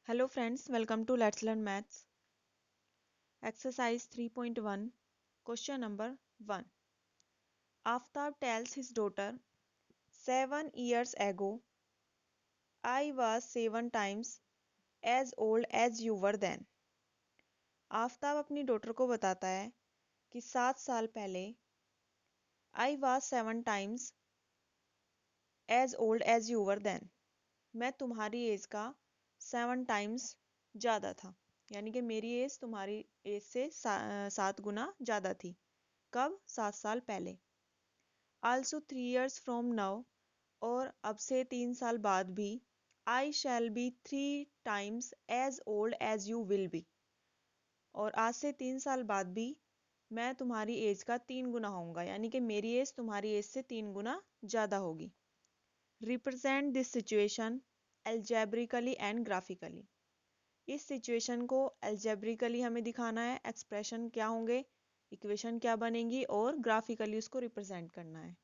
Hello friends, welcome to Let's Learn Maths. Exercise 3.1, question number 1. Aftab tells his daughter, 7 years ago, I was 7 times as old as you were then. Aftab अपनी daughter को बताता है कि 7 साल पहले I was 7 times as old as you were then. मैं तुम्हारी as का 7 times ज़्यादा था, यानी कि मेरी एज तुम्हारी एज से 7 गुना ज़्यादा थी। कब? 7 साल पहले। Also 3 years from now, और अब से 3 साल बाद भी, I shall be 3 times as old as you will be, और आज से 3 साल बाद भी मैं तुम्हारी एज का 3 गुना होऊंगा, यानी कि मेरी एज तुम्हारी एज से 3 गुना ज़्यादा होगी। Represent this situation algebraically and graphically. इस सिचुएशन को एल्जेब्रिकली हमें दिखाना है, एक्सप्रेशन क्या होंगे, इक्वेशन क्या बनेंगी, और ग्राफिकली उसको रिप्रेजेंट करना है।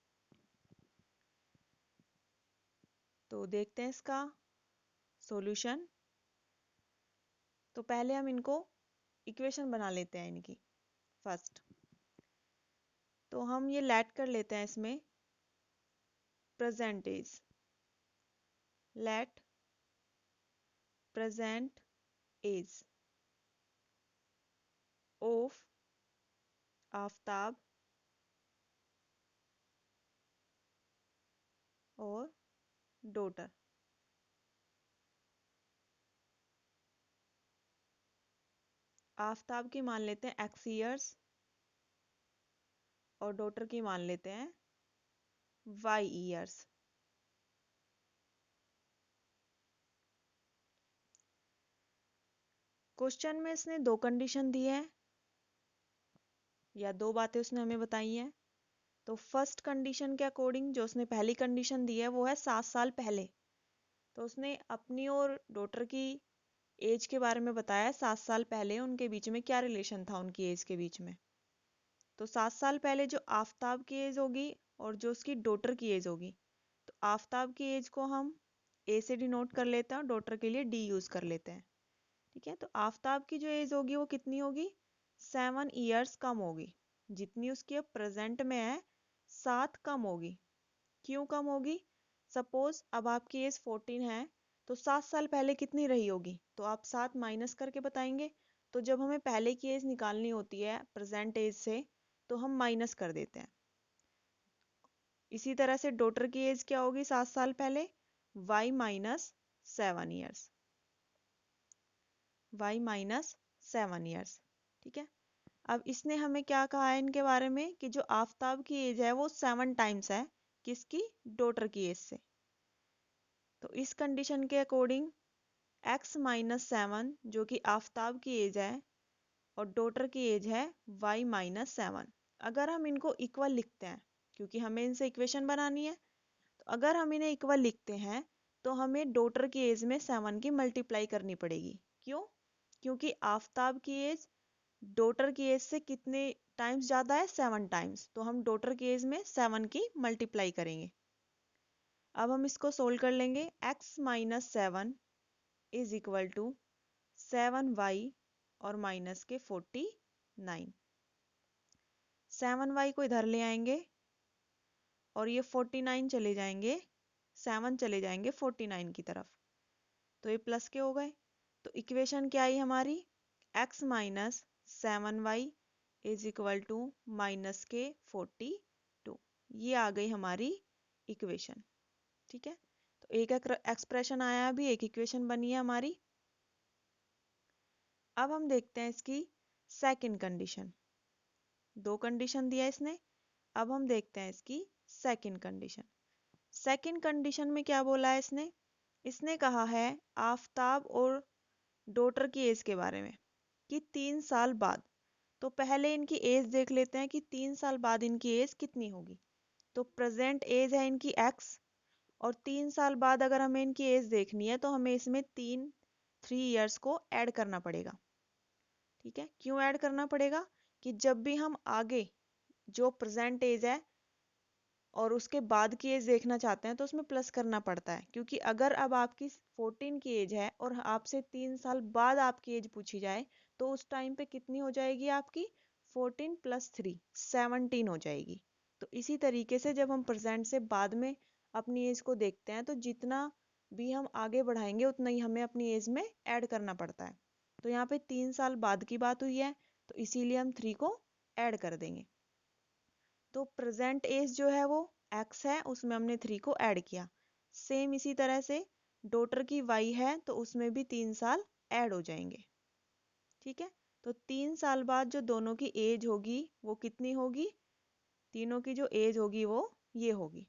तो देखते हैं इसका सॉल्यूशन। तो पहले हम इनको इक्वेशन बना लेते हैं इनकी फर्स्ट। तो हम ये लेट कर लेते हैं इसमें present age, let present age of Aftab और डॉटर। आफ्ताब की मान लेते हैं x ईयर्स और डॉटर की मान लेते हैं y ईयर्स। क्वेश्चन में इसने दो कंडीशन दी है, या दो बातें उसने हमें बताई हैं। तो फर्स्ट कंडीशन के अकॉर्डिंग जो उसने पहली कंडीशन दी है वो है 7 साल पहले। तो उसने अपनी और डॉटर की एज के बारे में बताया, 7 साल पहले उनके बीच में क्या रिलेशन था उनकी एज के बीच में। तो 7 साल पहले जो आफ्ताब की एज होगी और जो उसकी डॉटर की एज होगी, तो आफ्ताब की एज को हम ए से डिनोट कर लेते हैं और डॉटर के लिए डी यूज कर लेते हैं। ठीक है, तो आफ्ताब की जो एज होगी वो कितनी होगी? 7 ईयर्स कम होगी, जितनी उसकी अब प्रेजेंट में है 7 कम होगी। क्यों कम होगी? सपोज अब आपकी एज 14 है, तो 7 साल पहले कितनी रही होगी? तो आप 7 माइनस करके बताएंगे। तो जब हमें पहले की एज निकालनी होती है प्रेजेंट एज से, तो हम माइनस कर देते हैं। इसी तरह से डॉटर की एज क्या होगी 7 साल पहले? y minus 7 years, y minus 7 years. ठीक है, अब इसने हमें क्या कहा है इनके बारे में कि जो आफ्ताब की एज है वो 7 टाइम्स है किसकी? डॉटर की एज से। तो इस कंडीशन के अकॉर्डिंग x माइनस 7 जो कि आफ्ताब की एज है और डॉटर की एज है y माइनस 7। अगर हम इनको इक्वल लिखते हैं, क्योंकि हमें इनसे इक्वेशन बनानी है, तो अगर हम इन्हें इक्वल लिखते हैं तो हमें डॉटर की एज में 7 की मल्टीप्लाई करनी पड़ेगी। क्यों? क्योंकि आफ्ताब की एज डॉटर की एज से कितने टाइम्स ज़्यादा है? 7 टाइम्स। तो हम डॉटर की एज में 7 की मल्टीप्लाई करेंगे। अब हम इसको सोल्व कर लेंगे। x minus 7 is equal to 7y और माइनस के 49। 7y को इधर ले आएंगे और ये 49 चले जाएंगे, 7 चले जाएंगे 49 की तरफ, तो ये प्लस के हो गए। तो इक्वेशन क्या आई हमारी? x minus 7y is equal to minus के 42। ये आ गई हमारी इक्वेशन। ठीक है, तो एक एक्सप्रेशन आया, अभी एक इक्वेशन बनी है हमारी। अब हम देखते हैं इसकी सेकंड कंडीशन। दो कंडीशन दिया इसने, अब हम देखते हैं इसकी सेकंड कंडीशन। सेकंड कंडीशन में क्या बोला है इसने? इसने कहा है आफ्ताब और डॉटर की एज के बारे में कि 3 साल बाद। तो पहले इनकी एज देख लेते हैं कि 3 साल बाद इनकी एज कितनी होगी। तो प्रेजेंट एज है इनकी x, और 3 साल बाद अगर हमें इनकी एज देखनी है तो हमें इसमें 3 ईयर्स को ऐड करना पड़ेगा। ठीक है, क्यों ऐड करना पड़ेगा? कि जब भी हम आगे जो प्रेजेंट एज है और उसके बाद की एज देखना चाहते हैं तो उसमें प्लस करना पड़ता है, क्योंकि अगर अब आपकी 14 की एज है और आपसे 3 साल बाद आपकी एज पूछी जाए तो उस टाइम पे कितनी हो जाएगी आपकी? 14 + 3 17 हो जाएगी। तो इसी तरीके से जब हम प्रेजेंट से बाद में अपनी एज को देखते हैं तो जितना भी हम आगे बढ़ाएंगे उतना ही हमें अपनी एज में ऐड करना पड़ता है। तो यहाँ पे 3 साल बाद की बात हुई है तो इसीलिए हम 3 को ऐड कर देंगे। तो प्रेजेंट एज जो है वो x है, उसमें हमने 3 को ऐड किया। सेम इसी तरह से डॉटर की y है तो उसमें भी 3 साल ऐड हो जाएंगे। ठीक है, तो 3 साल बाद जो दोनों की एज होगी वो कितनी होगी? तीनों की जो एज होगी वो ये होगी।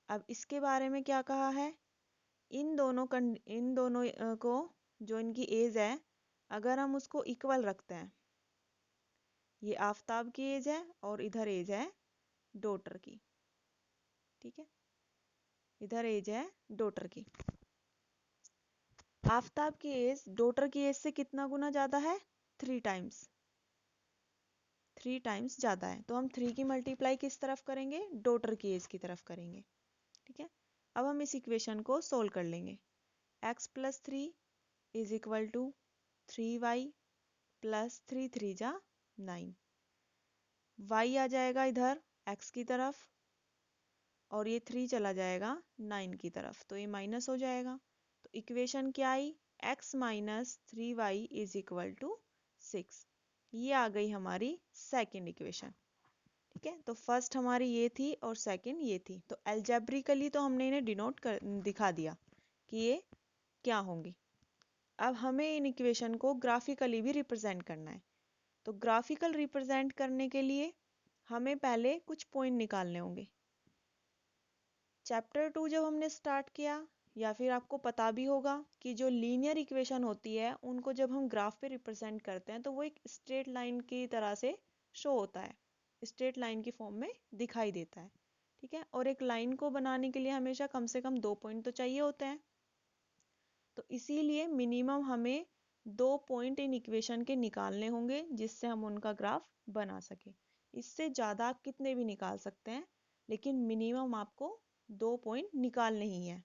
अब इसके बारे में क्या कहा है? इन दोनों को जो इनकी एज है अगर हम उसको इक्वल रखते हैं, ये आफताब की एज है और इधर एज है डॉटर की। ठीक है, इधर एज है डॉटर की। आफताब की एज डॉटर की एज से कितना गुना ज्यादा है? 3 टाइम्स। 3 टाइम्स ज्यादा है, तो हम 3 की मल्टीप्लाई किस तरफ करेंगे? डॉटर की एज की तरफ करेंगे। ठीक है, अब हम इस इक्वेशन को सोल्व कर लेंगे। x + 3 = 3y + 3 3 जा 9। y आ जाएगा इधर x की तरफ और ये 3 चला जाएगा 9 की तरफ, तो ये माइनस हो जाएगा। तो इक्वेशन क्या आई? x - 3y = 6। ये आ गई हमारी सेकंड इक्वेशन। ठीक है, तो फर्स्ट हमारी ये थी और सेकंड ये थी। तो एल्जेब्रिकली तो हमने इन्हें डिनोट कर दिखा दिया कि ये क्या होंगी। अब हमें इन इक्वेशन को ग्राफिकली भी रिप्रेजेंट करना है। तो ग्राफिकल रिप्रेजेंट करने के लिए हमें पहले कुछ पॉइंट निकालने होंगे। चैप्टर 2 जब हमने स्टार्ट किया, या फिर आपको पता भी होगा कि जो लीनियर इक्वेशन होती है उनको जब हम ग्राफ पे रिप्रेजेंट करते हैं तो वो एक स्ट्रेट लाइन की तरह से शो होता है, स्ट्रेट लाइन की फॉर्म में दिखाई देता है। ठीक है, और एक लाइन को बनाने के लिए हमेशा कम से कम 2 पॉइंट तो चाहिए होते हैं। तो इसीलिए मिनिमम हमें 2 पॉइंट इन इक्वेशन के निकालने होंगे जिससे हम उनका ग्राफ बना सके। इससे ज़्यादा आप कितने भी निकाल सकते हैं, लेकिन मिनिमम आपको 2 पॉइंट निकालने ही है।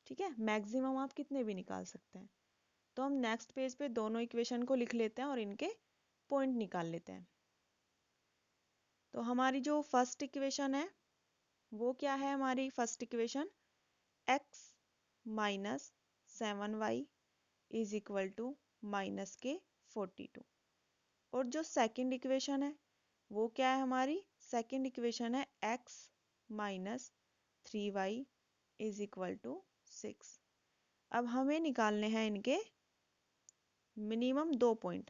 ठीक है, मैक्सिमम आप कितने भी निकाल सकते हैं। तो हम नेक्स्ट पेज पे दोनों इक्वेशन को लिख लेते हैं और इनके पॉइंट निकाल लेते हैं। तो हमारी जो फर्स्ट इक्वेशन है वो क्या है? हमारी फर्स्ट इक्वेशन x - 7y = -42। और जो सेकंड इक्वेशन है वो क्या है? हमारी सेकंड इक्वेशन है x - 3y = 6। अब हमें निकालने हैं इनके मिनिमम 2 पॉइंट,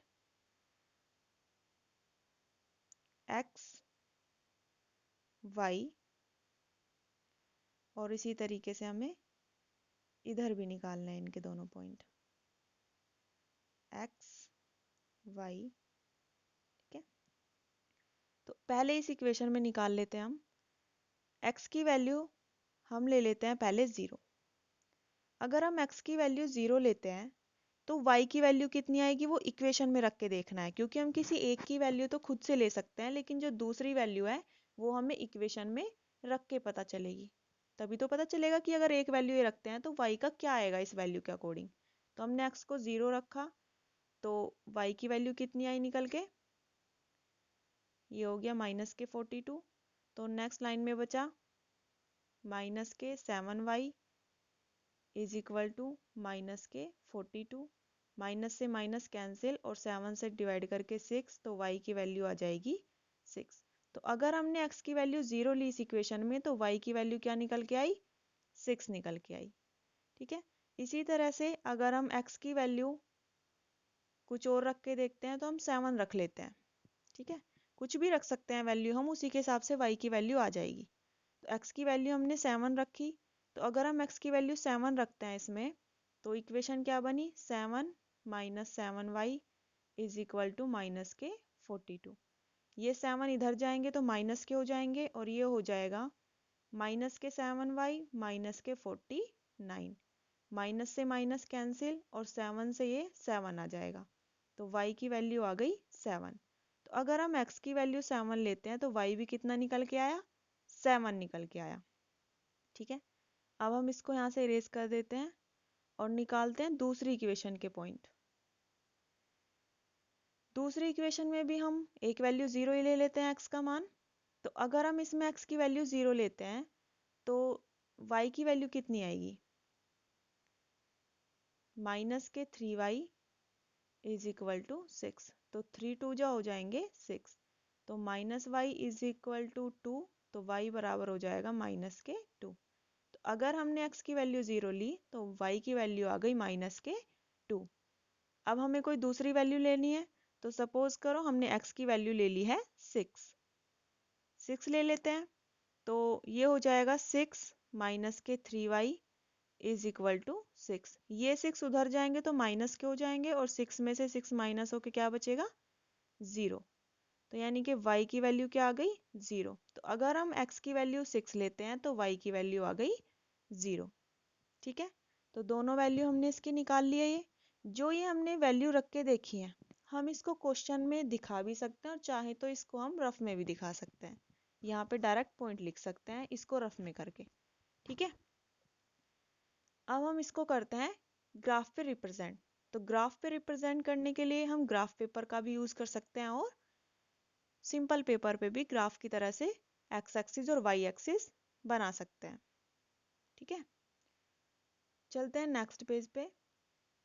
x y, और इसी तरीके से हमें इधर भी निकालना है इनके दोनों पॉइंट x y। ठीक है, तो पहले इस इक्वेशन में निकाल लेते हैं हम। x की वैल्यू हम ले लेते हैं पहले 0। अगर हम x की वैल्यू 0 लेते हैं तो y की वैल्यू कितनी आएगी वो इक्वेशन में रख के देखना है, क्योंकि हम किसी एक की वैल्यू तो खुद से ले सकते हैं लेकिन जो दूसरी वैल्यू है वो हमें इक्वेशन में रख के पता चलेगी। तभी तो पता चलेगा कि अगर एक वैल्यू ये रखते हैं तो y का क्या आएगा इस वैल्यू के अकॉर्डिंग। तो हमने x को 0 रखा तो y की वैल्यू कितनी आई निकल के? ये हो गया -42। तो नेक्स्ट लाइन में बचा -7y = -42। माइनस से माइनस कैंसिल और 7 से डिवाइड करके 6, तो y की वैल्यू आ जाएगी 6। तो अगर हमने x की वैल्यू 0 ली इस इक्वेशन में तो y की वैल्यू क्या निकल के आई? 6 निकल के आई। ठीक है, इसी तरह से अगर हम x की वैल्यू कुछ और रख के देखते हैं तो हम 7 रख लेते हैं। ठीक है, कुछ भी रख सकते हैं वैल्यू हम, उसी के हिसाब से y की वैल्यू आ जाएगी। तो x की वैल्यू हमने 7 रखी, तो अगर हम x की वैल्यू 7 रखते हैं इसमें तो इक्वेशन क्या बनी? 7 - 7y = -42। ये 7 इधर जाएंगे तो माइनस के हो जाएंगे और ये हो जाएगा -7y -49। माइनस से माइनस कैंसिल और 7 से ये 7 आ जाएगा, तो y की वैल्यू आ गई 7। तो अगर हम x की वैल्यू 7 लेते हैं तो y भी कितना निकल के आया? 7 निकल के आया। ठीक है, अब हम इसको यहाँ से इरेज कर देते हैं और निकालते हैं दूसरी इक्वेशन के पॉइंट। दूसरी इक्वेशन में भी हम एक वैल्यू 0 ही ले लेते हैं x का मान। तो अगर हम इसमें x की वैल्यू 0 लेते हैं तो y की वैल्यू कितनी आएगी, माइनस के 3y इज इक्वल टू 6। तो 3 2 जा हो जाएंगे 6, तो minus y is equal to 2, तो y बराबर हो जाएगा माइनस के 2। तो अगर हमने x की वैल्यू 0 ली तो y की वैल्यू आ गई माइनस के 2। अब हमें कोई दूसरी वैल्यू लेनी है, तो सपोज करो हमने x की वैल्यू ले ली है 6 ले लेते हैं। तो ये हो जाएगा 6 माइनस के 3y इज इक्वल टू 6। ये 6 उधर जाएंगे तो माइनस के हो जाएंगे और 6 में से 6 माइनस होके क्या बचेगा, 0। तो यानी कि y की वैल्यू क्या आ गई, 0। तो अगर हम x की वैल्यू 6 लेते हैं तो y की वैल्यू आ गई 0। ठीक है, तो दोनों वैल्यू हमने इसकी निकाल ली है। ये जो ये हमने वैल्यू रख के देखी है, हम इसको क्वेश्चन में दिखा भी सकते हैं और चाहे तो इसको हम रफ में भी दिखा सकते हैं। यहाँ पे डायरेक्ट पॉइंट लिख सकते हैं इसको रफ में करके। ठीक है, अब हम इसको करते हैं ग्राफ पे रिप्रेजेंट। तो ग्राफ पे रिप्रेजेंट करने के लिए हम ग्राफ पेपर का भी यूज कर सकते हैं और सिंपल पेपर पे भी ग्राफ की तरह से एक्स एक्सिस और वाई एक्सिस बना सकते हैं। ठीक है, चलते हैं नेक्स्ट पेज पे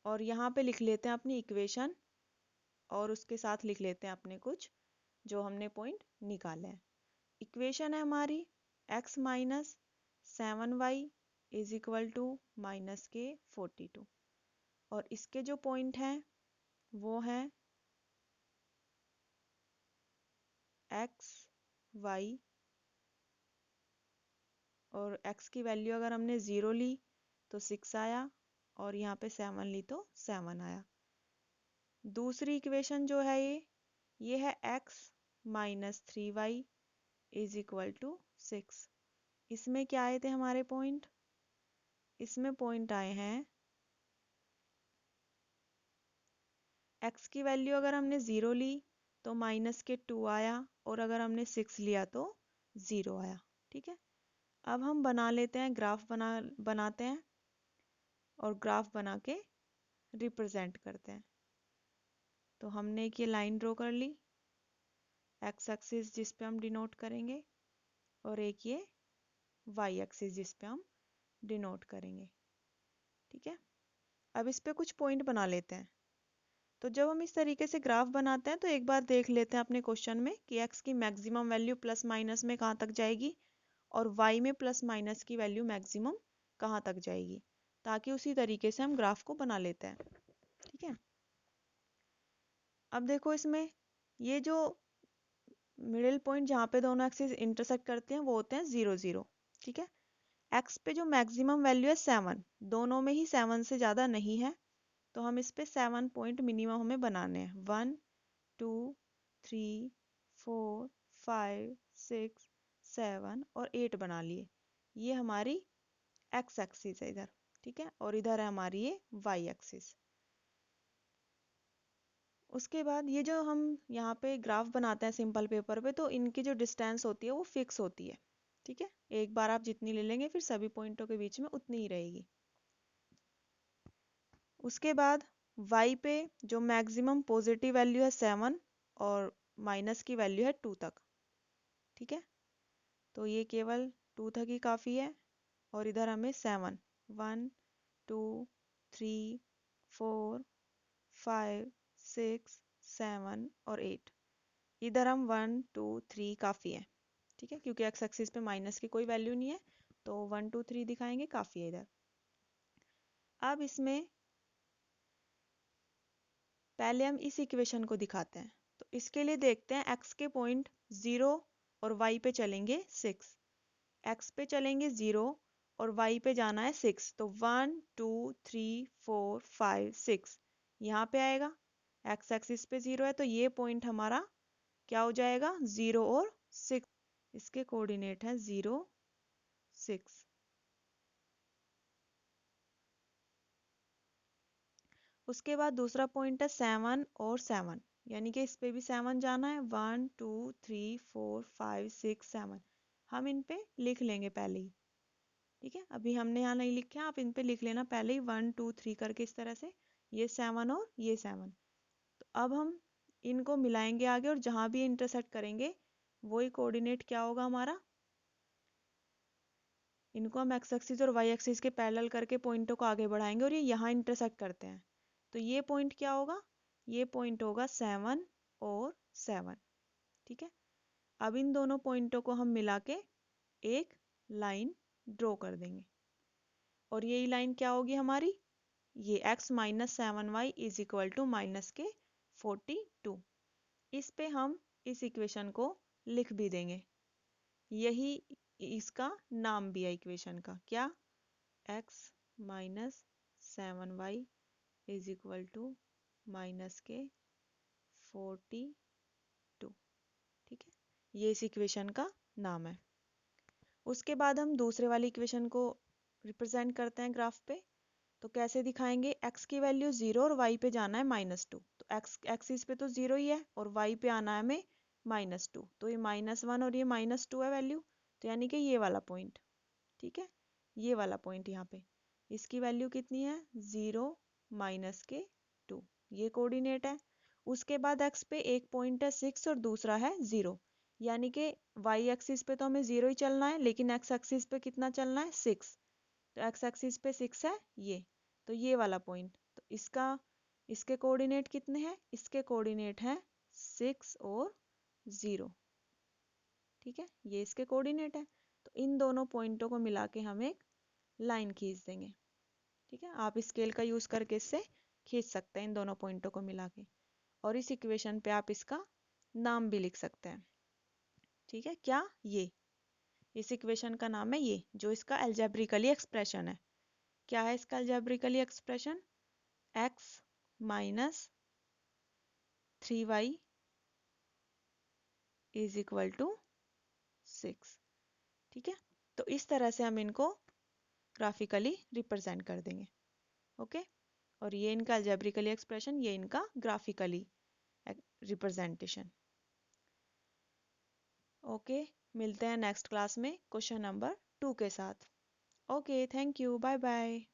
और यहाँ पे लिख लेते हैं अपनी इक्वेशन और उसके साथ लिख लेते हैं अपने कुछ जो हमने पॉइंट निकाले हैं। इक्वेशन है हमारी x minus 7y is equal to minus के 42 और इसके जो पॉइंट हैं वो हैं x y और x की वैल्यू अगर हमने 0 ली तो 6 आया और यहाँ पे 7 ली तो 7 आया। दूसरी इक्वेशन जो है ये है x minus 3y is equal to 6। इसमें क्या आए थे हमारे पॉइंट, इसमें पॉइंट आए हैं x की वैल्यू अगर हमने 0 ली तो माइनस के 2 आया और अगर हमने 6 लिया तो 0 आया। ठीक है, अब हम बना लेते हैं ग्राफ बनाते हैं और ग्राफ बना के रिप्रेजेंट करते हैं। तो हमने एक ये लाइन ड्रॉ कर ली एक्स एक्सिस जिस पे हम डिनोट करेंगे और एक ये वाई एक्सिस जिस पे हम डिनोट करेंगे। ठीक है, अब इस पे कुछ पॉइंट बना लेते हैं। तो जब हम इस तरीके से ग्राफ बनाते हैं तो एक बार देख लेते हैं अपने क्वेश्चन में कि x की मैक्सिमम वैल्यू प्लस माइनस में कहाँ तक जाएगी और y में प्लस माइनस की वैल्यू मैक्सिमम कहाँ तक जाएगी, ताकि उसी तरीके से हम ग्राफ को बना लेते हैं। ठीक है, अब देखो इसमें ये जो मिडिल पॉइंट जहाँ पे दोनों एक्सिस इंटरसेक्ट करते हैं वो होते हैं 0 0। ठीक है, x पे जो मैक्सिमम वैल्यू है 7, दोनों में ही 7 से ज़्यादा नहीं है, तो हम इस पे 7 पॉइंट मिनिमम हमें बनाने हैं। 1 2 3 4 5 6 7 और 8 बना लिए। ये हमारी x एक्सिस है इधर। ठीक है, और इधर है हमारी ये y एक्सिस। उसके बाद ये जो हम यहाँ पे ग्राफ बनाते हैं सिंपल पेपर पे, तो इनकी जो डिस्टेंस होती है वो फिक्स होती है। ठीक है, एक बार आप जितनी ले लेंगे फिर सभी पॉइंटों के बीच में उतनी ही रहेगी। उसके बाद y पे जो मैक्सिमम पॉजिटिव वैल्यू है 7 और माइनस की वैल्यू है 2 तक। ठीक है, तो ये केवल 2 तक ही काफ़ी है और इधर हमें 7 1 2 3 4 5 6 7 और 8, इधर हम 1 2 3 काफ़ी है। ठीक है, क्योंकि एक्स एक्सिस पे माइनस की कोई वैल्यू नहीं है तो 1 2 3 दिखाएंगे, काफ़ी है इधर। अब इसमें पहले हम इस इक्वेशन को दिखाते हैं। तो इसके लिए देखते हैं x के पॉइंट 0 और y पे चलेंगे 6। x पे चलेंगे 0 और y पे जाना है 6, तो 1 2 3 4 5 6 यहाँ पे आएगा। x एक्सिस पे 0 है तो ये पॉइंट हमारा क्या हो जाएगा, 0 और 6। इसके कोऑर्डिनेट है 0 6। उसके बाद दूसरा पॉइंट है 7 और 7, यानी कि इस पे भी 7 जाना है। 1 2 3 4 5 6 7 हम इन पे लिख लेंगे पहले ही। ठीक है, अभी हमने यहाँ नहीं लिखे, आप इन पे लिख लेना पहले ही 1 2 3 करके इस तरह से, ये 7 और ये 7। तो अब हम इनको मिलाएंगे आगे, और जहाँ भी इंटरसेक्ट करेंगे वही कोऑर्डिनेट क्या होगा हमारा। इनको हम एक्स एक्सिस और वाई एक्सिस के पैरेलल करके पॉइंटों को आगे बढ़ाएंगे, और ये यहाँ इंटरसेक्ट करते हैं। तो ये पॉइंट क्या होगा, ये पॉइंट होगा 7 और 7। ठीक है, अब इन दोनों पॉइंटों को हम मिला के एक लाइन ड्रॉ कर देंगे, और यही लाइन क्या होगी हमारी, ये x minus 7y is equal to minus के 42। इस पे हम इस इक्वेशन को लिख भी देंगे, यही इसका नाम भी है इक्वेशन का, क्या, x minus 7y is equal to minus के 42। ठीक है, ये इस इक्वेशन का नाम है। उसके बाद हम दूसरे वाली इक्वेशन को रिप्रेजेंट करते हैं ग्राफ पे। तो कैसे दिखाएंगे, x की वैल्यू 0 और y पे जाना है -2, तो x एक्सिस पे तो 0 ही है और y पे आना है हमें -2, तो ये -1 और ये -2 है वैल्यू, तो यानी कि ये वाला पॉइंट। ठीक है, ये वाला पॉइंट यहाँ पे, इसकी वैल्यू कितनी है, 0 -2, ये कोऑर्डिनेट है। उसके बाद x पे एक पॉइंट है 6 और दूसरा है 0, यानी कि y एक्सिस पे तो हमें 0 ही चलना है, लेकिन x एक्सिस पे कितना चलना है, 6। तो x एक्सिस पे 6 है ये, तो ये वाला पॉइंट, तो इसके कोऑर्डिनेट कितने हैं, इसके कोऑर्डिनेट हैं 6 और 0। ठीक है, ये इसके कोऑर्डिनेट है। तो इन दोनों पॉइंटों को मिला के हम एक लाइन खींच देंगे। ठीक है, आप स्केल का यूज करके इससे खींच सकते हैं इन दोनों पॉइंटों को मिला के, और इस इक्वेशन पे आप इसका नाम भी लिख सकते हैं। ठीक है, क्या, ये इस इक्वेशन का नाम है ये, जो इसका अलजेब्रिकली एक्सप्रेशन है। क्या है इसका algebraically expression, x minus 3y is equal to 6। ठीक है, तो इस तरह से हम इनको ग्राफिकली रिप्रेजेंट कर देंगे। ओके, और ये इनका अलजेब्रिकली एक्सप्रेशन, ये इनका ग्राफिकली रिप्रेजेंटेशन। ओके, मिलते हैं नेक्स्ट क्लास में क्वेश्चन नंबर 2 के साथ। Okay, thank you, bye bye.